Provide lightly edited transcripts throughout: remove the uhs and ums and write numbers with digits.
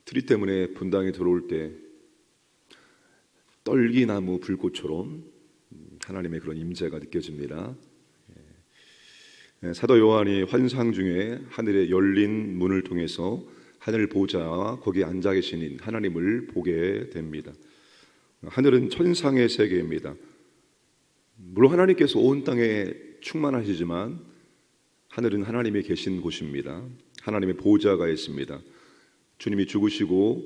트리 때문에 분당에 들어올 때 떨기나무 불꽃처럼 하나님의 그런 임재가 느껴집니다. 사도 요한이 환상 중에 하늘에 열린 문을 통해서 하늘 보좌와 거기에 앉아 계신 하나님을 보게 됩니다. 하늘은 천상의 세계입니다. 물론 하나님께서 온 땅에 충만하시지만 하늘은 하나님이 계신 곳입니다. 하나님의 보좌가 있습니다. 주님이 죽으시고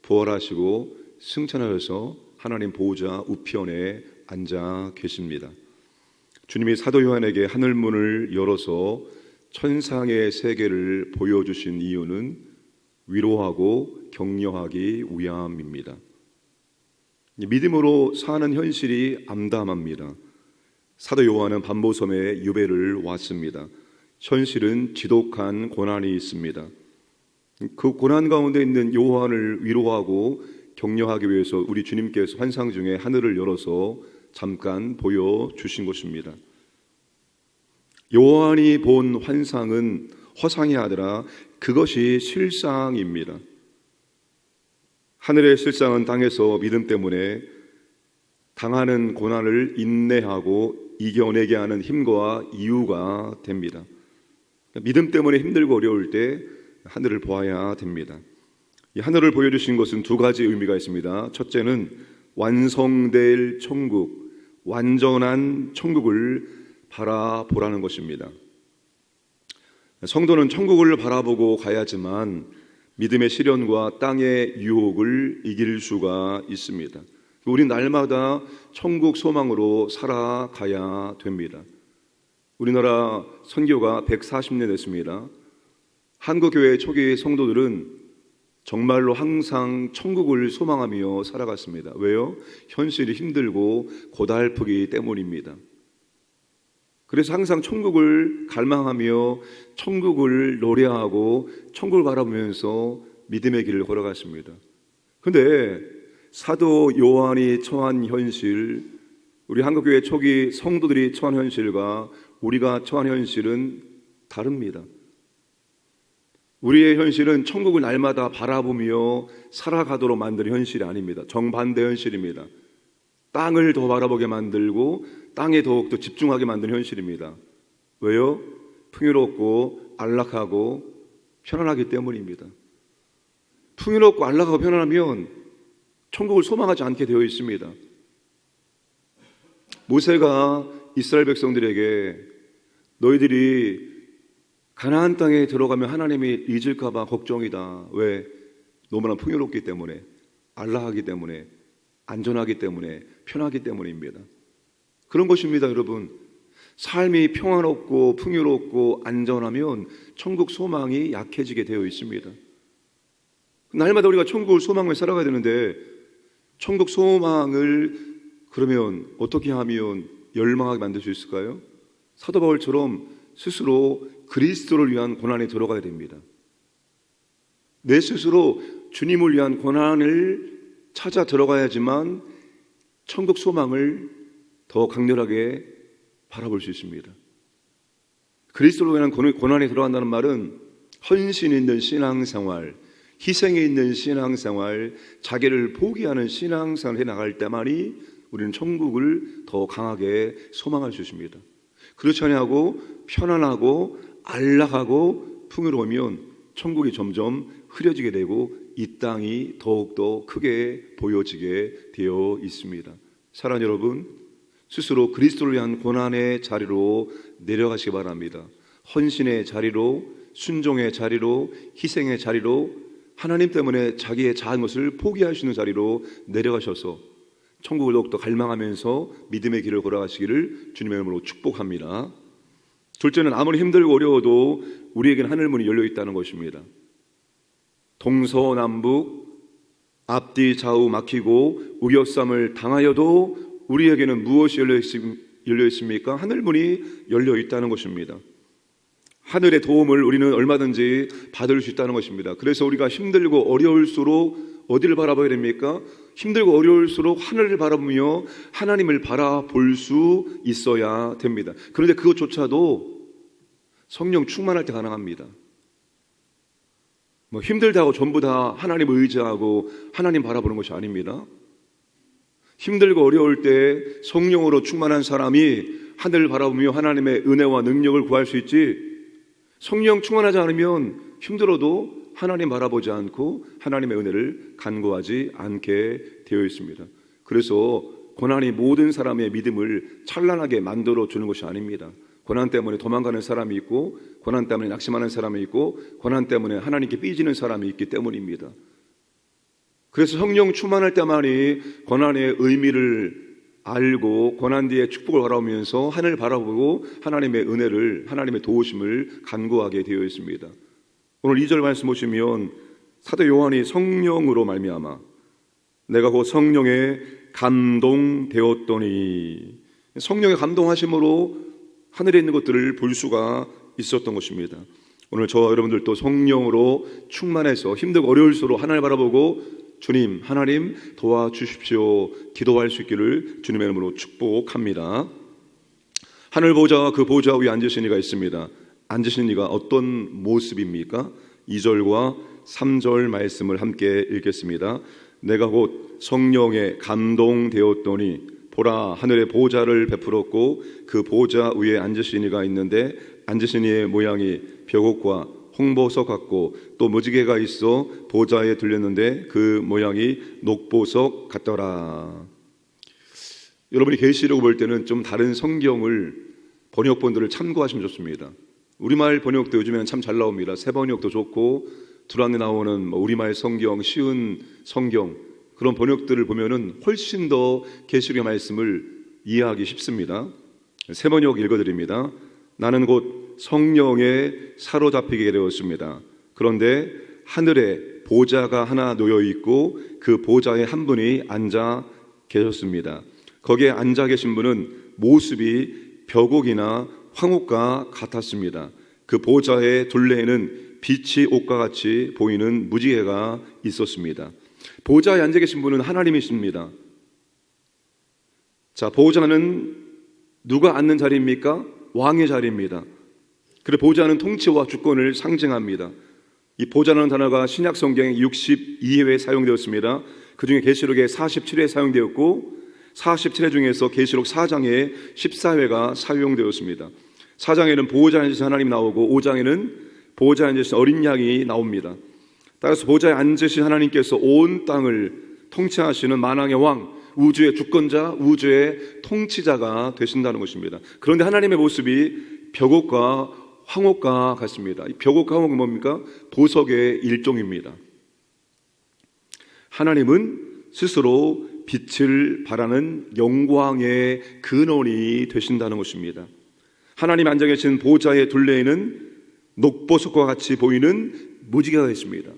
부활하시고 승천하셔서 하나님 보좌 우편에 앉아 계십니다. 주님이 사도 요한에게 하늘문을 열어서 천상의 세계를 보여주신 이유는 위로하고 격려하기 위함입니다. 믿음으로 사는 현실이 암담합니다. 사도 요한은 반모섬에 유배를 왔습니다. 현실은 지독한 고난이 있습니다. 그 고난 가운데 있는 요한을 위로하고 격려하기 위해서 우리 주님께서 환상 중에 하늘을 열어서 잠깐 보여주신 것입니다. 요한이 본 환상은 허상이 아니라 그것이 실상입니다. 하늘의 실상은 땅에서 믿음 때문에 당하는 고난을 인내하고 이겨내게 하는 힘과 이유가 됩니다. 믿음 때문에 힘들고 어려울 때 하늘을 보아야 됩니다. 이 하늘을 보여주신 것은 두 가지 의미가 있습니다. 첫째는 완성될 천국, 완전한 천국을 바라보라는 것입니다. 성도는 천국을 바라보고 가야지만 믿음의 시련과 땅의 유혹을 이길 수가 있습니다. 우리 날마다 천국 소망으로 살아가야 됩니다. 우리나라 선교가 140년 됐습니다. 한국교회 초기 성도들은 정말로 항상 천국을 소망하며 살아갔습니다. 왜요? 현실이 힘들고 고달프기 때문입니다. 그래서 항상 천국을 갈망하며 천국을 노래하고 천국을 바라보면서 믿음의 길을 걸어갔습니다. 그런데 사도 요한이 처한 현실, 우리 한국교회 초기 성도들이 처한 현실과 우리가 처한 현실은 다릅니다. 우리의 현실은 천국을 날마다 바라보며 살아가도록 만드는 현실이 아닙니다. 정반대 현실입니다. 땅을 더 바라보게 만들고 땅에 더욱더 집중하게 만드는 현실입니다. 왜요? 풍요롭고 안락하고 편안하기 때문입니다. 풍요롭고 안락하고 편안하면 천국을 소망하지 않게 되어 있습니다. 모세가 이스라엘 백성들에게 너희들이 가나안 땅에 들어가면 하나님이 잊을까 봐 걱정이다. 왜? 너무나 풍요롭기 때문에, 안락하기 때문에, 안전하기 때문에, 편하기 때문입니다. 그런 것입니다, 여러분. 삶이 평안없고 풍요롭고 안전하면 천국 소망이 약해지게 되어 있습니다. 날마다 우리가 천국을 소망하며 살아가야 되는데 천국 소망을 그러면 어떻게 하면 열망하게 만들 수 있을까요? 사도 바울처럼 스스로 그리스도를 위한 고난에 들어가야 됩니다. 내 스스로 주님을 위한 고난을 찾아 들어가야지만 천국 소망을 더 강렬하게 바라볼 수 있습니다. 그리스도를 위한 고난에 들어간다는 말은 헌신 있는 신앙생활, 희생이 있는 신앙생활, 자기를 포기하는 신앙생활을 해나갈 때만이 우리는 천국을 더 강하게 소망할 수 있습니다. 그렇지 아니하고 편안하고 안락하고 풍요로우면 천국이 점점 흐려지게 되고 이 땅이 더욱더 크게 보여지게 되어 있습니다. 사랑하는 여러분, 스스로 그리스도를 위한 고난의 자리로 내려가시기 바랍니다. 헌신의 자리로, 순종의 자리로, 희생의 자리로, 하나님 때문에 자기의 작은 것을 포기할 수 있는 자리로 내려가셔서 천국을 더욱더 갈망하면서 믿음의 길을 걸어가시기를 주님의 이름으로 축복합니다. 둘째는 아무리 힘들고 어려워도 우리에게는 하늘문이 열려 있다는 것입니다. 동서남북 앞뒤 좌우 막히고 우겨쌈을 당하여도 우리에게는 무엇이 열려 있습니까? 하늘문이 열려 있다는 것입니다. 하늘의 도움을 우리는 얼마든지 받을 수 있다는 것입니다. 그래서 우리가 힘들고 어려울수록 어디를 바라봐야 됩니까? 힘들고 어려울수록 하늘을 바라보며 하나님을 바라볼 수 있어야 됩니다. 그런데 그것조차도 성령 충만할 때 가능합니다. 뭐 힘들다고 전부 다 하나님을 의지하고 하나님 바라보는 것이 아닙니다. 힘들고 어려울 때 성령으로 충만한 사람이 하늘을 바라보며 하나님의 은혜와 능력을 구할 수 있지, 성령 충만하지 않으면 힘들어도 하나님 바라보지 않고 하나님의 은혜를 간구하지 않게 되어 있습니다. 그래서 고난이 모든 사람의 믿음을 찬란하게 만들어 주는 것이 아닙니다. 고난 때문에 도망가는 사람이 있고, 고난 때문에 낙심하는 사람이 있고, 고난 때문에 하나님께 삐지는 사람이 있기 때문입니다. 그래서 성령 충만할 때만이 고난의 의미를 알고 고난 뒤에 축복을 바라보면서 하늘을 바라보고 하나님의 은혜를, 하나님의 도우심을 간구하게 되어 있습니다. 오늘 2절 말씀 보시면 사도 요한이 성령으로 말미암아 내가 곧 성령에 감동되었더니, 성령의 감동하심으로 하늘에 있는 것들을 볼 수가 있었던 것입니다. 오늘 저와 여러분들도 성령으로 충만해서 힘들고 어려울수록 하나님을 바라보고 주님, 하나님 도와주십시오 기도할 수 있기를 주님의 이름으로 축복합니다. 하늘 보좌와 그 보좌 위에 앉으신 이가 있습니다. 앉으신 이가 어떤 모습입니까? 2절과 3절 말씀을 함께 읽겠습니다. 내가 곧 성령에 감동되었더니 보라, 하늘의 보좌를 베풀었고 그 보좌 위에 앉으신 이가 있는데 앉으신 이의 모양이 벽옥과 홍보석 같고 또 무지개가 있어 보좌에 들렸는데 그 모양이 녹보석 같더라. 여러분이 계시록을 볼 때는 좀 다른 성경을, 번역본들을 참고하시면 좋습니다. 우리말 번역도 요즘에는 참 잘 나옵니다. 새 번역도 좋고 두란에 나오는 우리말 성경, 쉬운 성경, 그런 번역들을 보면은 훨씬 더 계시록의 말씀을 이해하기 쉽습니다. 새 번역 읽어드립니다. 나는 곧 성령에 사로잡히게 되었습니다. 그런데 하늘에 보좌가 하나 놓여 있고 그 보좌에 한 분이 앉아 계셨습니다. 거기에 앉아 계신 분은 모습이 벽옥이나 황옥과 같았습니다. 그 보좌의 둘레에는 빛이 옷과 같이 보이는 무지개가 있었습니다. 보좌에 앉아 계신 분은 하나님이십니다. 자, 보좌는 누가 앉는 자리입니까? 왕의 자리입니다. 그리고 보좌는 통치와 주권을 상징합니다. 이 보좌라는 단어가 신약 성경에 62회 사용되었습니다. 그 중에 계시록에 47회 사용되었고 47회 중에서 계시록 4장에 14회가 사용되었습니다. 4장에는 보호자에 앉으신 하나님 나오고 5장에는 보호자에 앉으신 어린 양이 나옵니다. 따라서 보호자에 앉으신 하나님께서 온 땅을 통치하시는 만왕의 왕, 우주의 주권자, 우주의 통치자가 되신다는 것입니다. 그런데 하나님의 모습이 벽옥과 황옥과 같습니다. 이 벽옥과 황옥은 뭡니까? 보석의 일종입니다. 하나님은 스스로 빛을 발하는 영광의 근원이 되신다는 것입니다. 하나님 앉아 계신 보좌의 둘레에는 녹보석과 같이 보이는 무지개가 있습니다.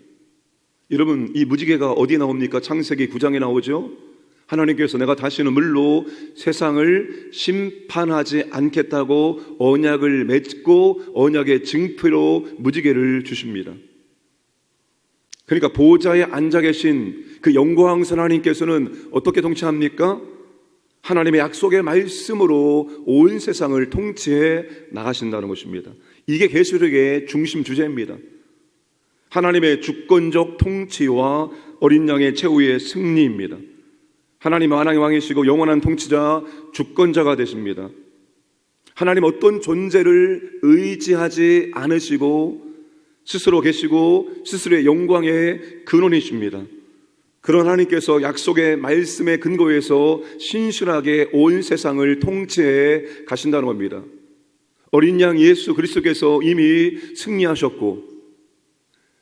여러분, 이 무지개가 어디에 나옵니까? 창세기 9장에 나오죠. 하나님께서 내가 다시는 물로 세상을 심판하지 않겠다고 언약을 맺고 언약의 증표로 무지개를 주십니다. 그러니까 보좌에 앉아 계신 그 영광스러운 하나님께서는 어떻게 통치합니까? 하나님의 약속의 말씀으로 온 세상을 통치해 나가신다는 것입니다. 이게 계시록의 중심 주제입니다. 하나님의 주권적 통치와 어린 양의 최후의 승리입니다. 하나님은 만왕의 왕이시고 영원한 통치자, 주권자가 되십니다. 하나님 어떤 존재를 의지하지 않으시고 스스로 계시고 스스로의 영광의 근원이십니다. 그런 하나님께서 약속의 말씀의 근거에서 신실하게 온 세상을 통치해 가신다는 겁니다. 어린 양 예수 그리스도께서 이미 승리하셨고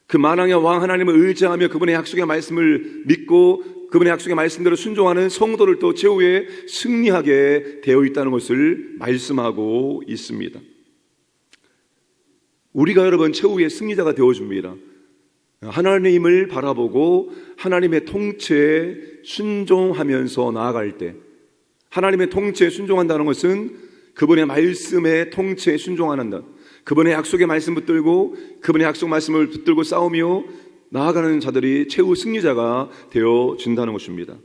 그 만왕의 왕 하나님을 의지하며 그분의 약속의 말씀을 믿고 그분의 약속의 말씀대로 순종하는 성도를 또 최후에 승리하게 되어 있다는 것을 말씀하고 있습니다. 우리가 여러분 최후의 승리자가 되어줍니다. 하나님을 바라보고 하나님의 통치에 순종하면서 나아갈 때, 하나님의 통치에 순종한다는 것은 그분의 말씀에 통치에 순종한다. 그분의 약속의 말씀 붙들고 그분의 약속 말씀을 붙들고 싸우며 나아가는 자들이 최후 승리자가 되어진다는 것입니다.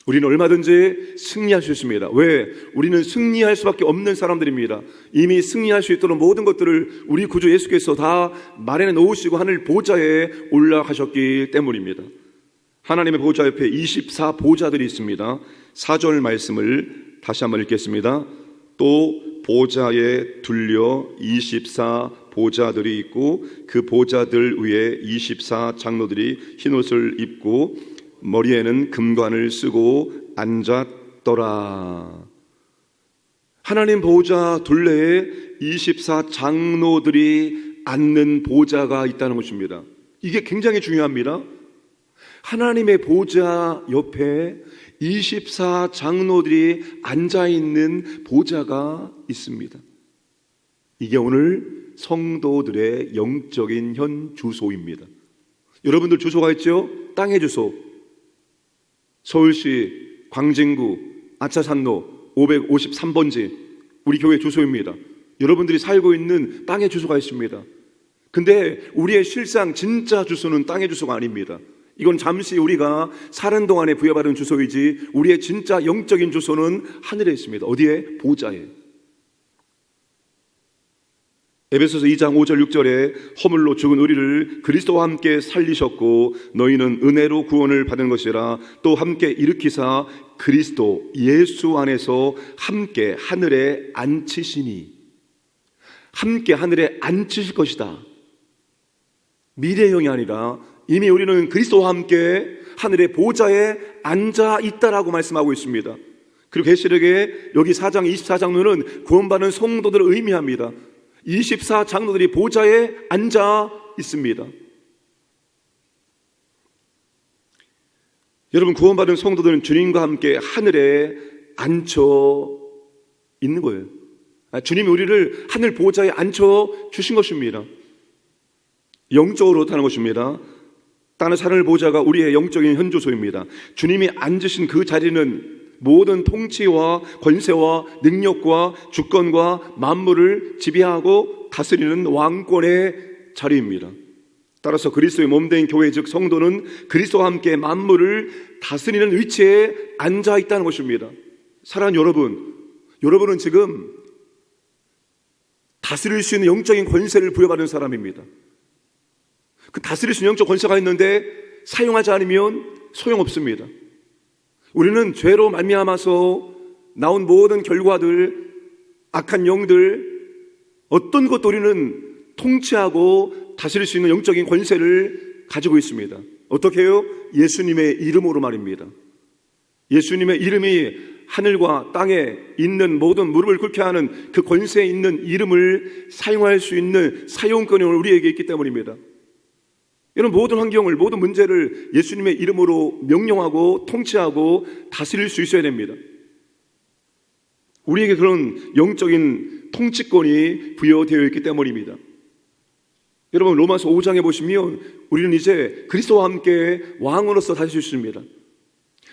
우리는 얼마든지 승리할 수 있습니다. 왜? 우리는 승리할 수밖에 없는 사람들입니다. 이미 승리할 수 있도록 모든 것들을 우리 구주 예수께서 다 마련해 놓으시고 하늘 보좌에 올라가셨기 때문입니다. 하나님의 보좌 옆에 24보좌들이 있습니다. 4절 말씀을 다시 한번 읽겠습니다. 또 보좌에 둘려 24보좌들이 있고 그 보좌들 위에 24장로들이 흰옷을 입고 머리에는 금관을 쓰고 앉았더라. 하나님 보좌 둘레에 24장로들이 앉는 보좌가 있다는 것입니다. 이게 굉장히 중요합니다. 하나님의 보좌 옆에 24장로들이 앉아있는 보좌가 있습니다. 이게 오늘 성도들의 영적인 현 주소입니다. 여러분들 주소가 있죠? 땅의 주소. 서울시 광진구 아차산로 553번지 우리 교회 주소입니다. 여러분들이 살고 있는 땅의 주소가 있습니다. 근데 우리의 실상 진짜 주소는 땅의 주소가 아닙니다. 이건 잠시 우리가 사는 동안에 부여받은 주소이지 우리의 진짜 영적인 주소는 하늘에 있습니다. 어디에? 보좌에. 에베소서 2장 5절 6절에 허물로 죽은 우리를 그리스도와 함께 살리셨고 너희는 은혜로 구원을 받은 것이라 또 함께 일으키사 그리스도 예수 안에서 함께 하늘에 앉히시니 함께 하늘에 앉히실 것이다. 미래형이 아니라 이미 우리는 그리스도와 함께 하늘의 보좌에 앉아 있다라고 말씀하고 있습니다. 그리고 계시록에 여기 4장 24장로는 구원받은 성도들을 의미합니다. 24장로들이 보좌에 앉아 있습니다. 여러분, 구원받은 성도들은 주님과 함께 하늘에 앉혀 있는 거예요. 주님이 우리를 하늘 보좌에 앉혀 주신 것입니다. 영적으로 그렇다는 것입니다. 땅의 하늘 보좌가 우리의 영적인 현주소입니다. 주님이 앉으신 그 자리는 모든 통치와 권세와 능력과 주권과 만물을 지배하고 다스리는 왕권의 자리입니다. 따라서 그리스도의 몸된 교회 즉 성도는 그리스도와 함께 만물을 다스리는 위치에 앉아 있다는 것입니다. 사랑하는 여러분은 지금 다스릴 수 있는 영적인 권세를 부여받은 사람입니다. 그 다스릴 수 있는 영적 권세가 있는데 사용하지 않으면 소용없습니다. 우리는 죄로 말미암아서 나온 모든 결과들, 악한 영들, 어떤 것도 우리는 통치하고 다스릴 수 있는 영적인 권세를 가지고 있습니다. 어떻게 해요? 예수님의 이름으로 말입니다. 예수님의 이름이 하늘과 땅에 있는 모든 무릎을 꿇게 하는 그 권세에 있는 이름을 사용할 수 있는 사용권이 우리에게 있기 때문입니다. 이런 모든 환경을, 모든 문제를 예수님의 이름으로 명령하고 통치하고 다스릴 수 있어야 됩니다. 우리에게 그런 영적인 통치권이 부여되어 있기 때문입니다. 여러분, 로마서 5장에 보시면 우리는 이제 그리스도와 함께 왕으로서 다스릴 수 있습니다.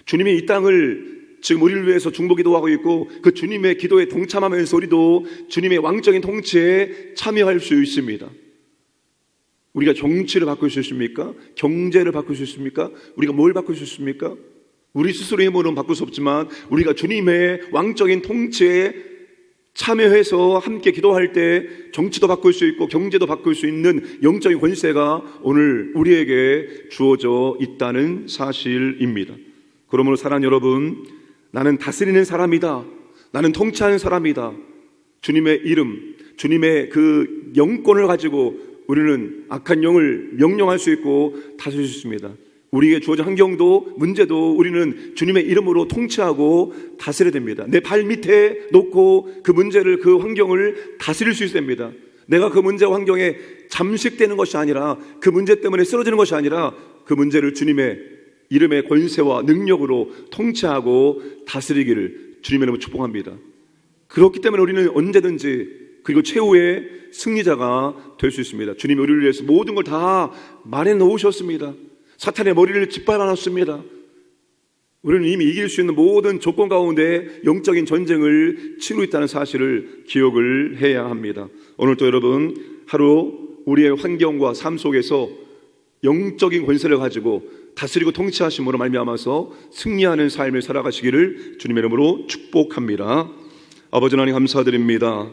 주님이 이 땅을 지금 우리를 위해서 중보기도하고 있고 그 주님의 기도에 동참하면서 우리도 주님의 왕적인 통치에 참여할 수 있습니다. 우리가 정치를 바꿀 수 있습니까? 경제를 바꿀 수 있습니까? 우리가 뭘 바꿀 수 있습니까? 우리 스스로의 힘으로는 바꿀 수 없지만 우리가 주님의 왕적인 통치에 참여해서 함께 기도할 때 정치도 바꿀 수 있고 경제도 바꿀 수 있는 영적인 권세가 오늘 우리에게 주어져 있다는 사실입니다. 그러므로 사랑하는 여러분, 나는 다스리는 사람이다. 나는 통치하는 사람이다. 주님의 이름, 주님의 그 영권을 가지고 우리는 악한 영을 명령할 수 있고 다스릴 수 있습니다. 우리에게 주어진 환경도 문제도 우리는 주님의 이름으로 통치하고 다스려야 됩니다. 내 발 밑에 놓고 그 문제를, 그 환경을 다스릴 수 있어야 됩니다. 내가 그 문제와 환경에 잠식되는 것이 아니라, 그 문제 때문에 쓰러지는 것이 아니라 그 문제를 주님의 이름의 권세와 능력으로 통치하고 다스리기를 주님의 이름으로 축복합니다. 그렇기 때문에 우리는 언제든지 그리고 최후의 승리자가 될 수 있습니다. 주님이 우리를 위해서 모든 걸 다 마련해 놓으셨습니다. 사탄의 머리를 짓밟아 놨습니다. 우리는 이미 이길 수 있는 모든 조건 가운데 영적인 전쟁을 치르고 있다는 사실을 기억을 해야 합니다. 오늘도 여러분, 하루 우리의 환경과 삶 속에서 영적인 권세를 가지고 다스리고 통치하심으로 말미암아서 승리하는 삶을 살아가시기를 주님의 이름으로 축복합니다. 아버지 하나님 감사드립니다.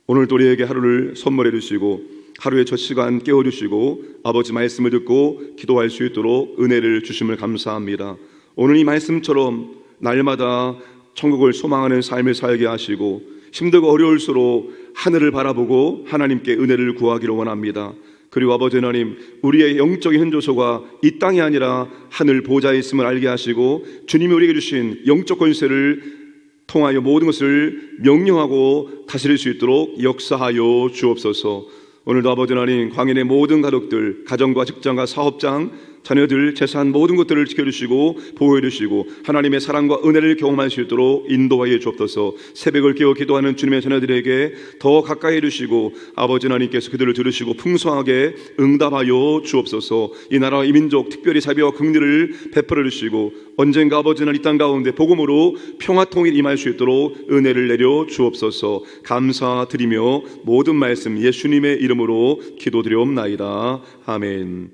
오늘도 우리에게 하루를 선물해 주시고 하루의 첫 시간 깨워주시고 아버지 말씀을 듣고 기도할 수 있도록 은혜를 주심을 감사합니다. 오늘 이 말씀처럼 날마다 천국을 소망하는 삶을 살게 하시고 힘들고 어려울수록 하늘을 바라보고 하나님께 은혜를 구하기를 원합니다. 그리고 아버지 하나님, 우리의 영적인 현조소가 이 땅이 아니라 하늘 보좌에 있음을 알게 하시고 주님이 우리에게 주신 영적 권세를 통하여 모든 것을 명령하고 다스릴 수 있도록 역사하여 주옵소서. 오늘도 아버지 하나님, 광인의 모든 가족들, 가정과 직장과 사업장, 자녀들, 재산 모든 것들을 지켜주시고 보호해주시고 하나님의 사랑과 은혜를 경험할 수 있도록 인도하여 주옵소서. 새벽을 깨워 기도하는 주님의 자녀들에게 더 가까이 해주시고 아버지 하나님께서 그들을 들으시고 풍성하게 응답하여 주옵소서. 이 나라와 이 민족 특별히 자비와 긍휼을 베풀어 주시고 언젠가 아버지 하나님 이 땅 가운데 복음으로 평화 통일 임할 수 있도록 은혜를 내려 주옵소서. 감사드리며 모든 말씀 예수님의 이름으로 기도드리옵나이다. 아멘.